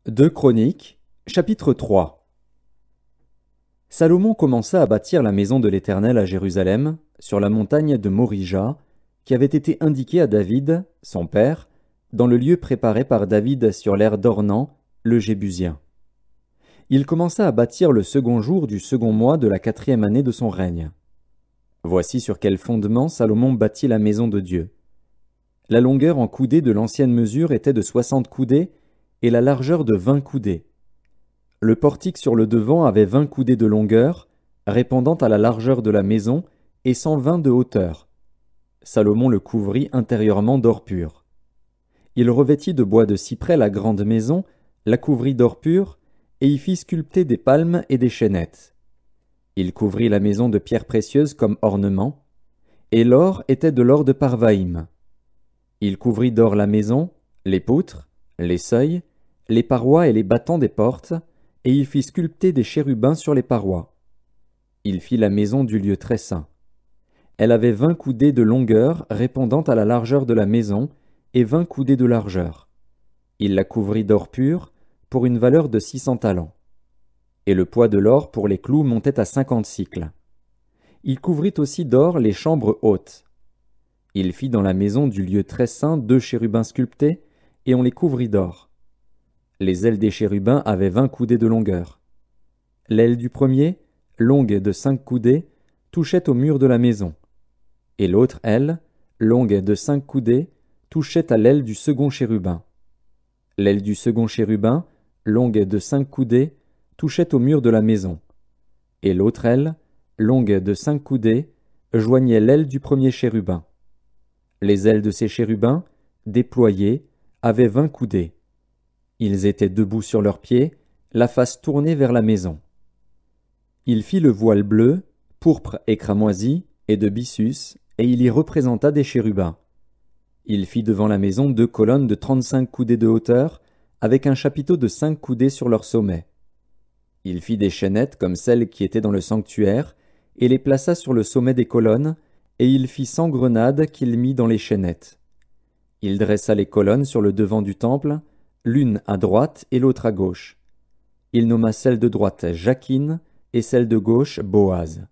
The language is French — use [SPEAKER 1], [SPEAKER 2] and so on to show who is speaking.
[SPEAKER 1] Deux Chroniques, chapitre 3. Salomon commença à bâtir la maison de l'Éternel à Jérusalem, sur la montagne de Morija, qui avait été indiquée à David, son père, dans le lieu préparé par David sur l'aire d'Ornan, le Jébusien. Il commença à bâtir le second jour du second mois de la 4e année de son règne. Voici sur quel fondement Salomon bâtit la maison de Dieu. La longueur en coudées de l'ancienne mesure était de 60 coudées, et la largeur de 20 coudées. Le portique sur le devant avait 20 coudées de longueur, répondant à la largeur de la maison, et 120 de hauteur. Salomon le couvrit intérieurement d'or pur. Il revêtit de bois de cyprès la grande maison, la couvrit d'or pur, et y fit sculpter des palmes et des chênettes. Il couvrit la maison de pierres précieuses comme ornement, et l'or était de l'or de Parvaïm. Il couvrit d'or la maison, les poutres, les seuils, les parois et les battants des portes, et il fit sculpter des chérubins sur les parois. Il fit la maison du lieu très saint. Elle avait 20 coudées de longueur répondant à la largeur de la maison, et 20 coudées de largeur. Il la couvrit d'or pur, pour une valeur de 600 talents. Et le poids de l'or pour les clous montait à 50 sicles. Il couvrit aussi d'or les chambres hautes. Il fit dans la maison du lieu très saint 2 chérubins sculptés, et on les couvrit d'or. Les ailes des chérubins avaient 20 coudées de longueur. L'aile du premier, longue de 5 coudées, touchait au mur de la maison. Et l'autre aile, longue de 5 coudées, touchait à l'aile du second chérubin. L'aile du second chérubin, longue de 5 coudées, touchait au mur de la maison. Et l'autre aile, longue de 5 coudées, joignait l'aile du premier chérubin. Les ailes de ces chérubins, déployées, avaient 20 coudées. Ils étaient debout sur leurs pieds, la face tournée vers la maison. Il fit le voile bleu, pourpre et cramoisi, et de byssus, et il y représenta des chérubins. Il fit devant la maison 2 colonnes de 35 coudées de hauteur, avec un chapiteau de 5 coudées sur leur sommet. Il fit des chaînettes comme celles qui étaient dans le sanctuaire, et les plaça sur le sommet des colonnes, et il fit 100 grenades qu'il mit dans les chaînettes. Il dressa les colonnes sur le devant du temple, l'une à droite et l'autre à gauche. Il nomma celle de droite Jachin et celle de gauche Boaz.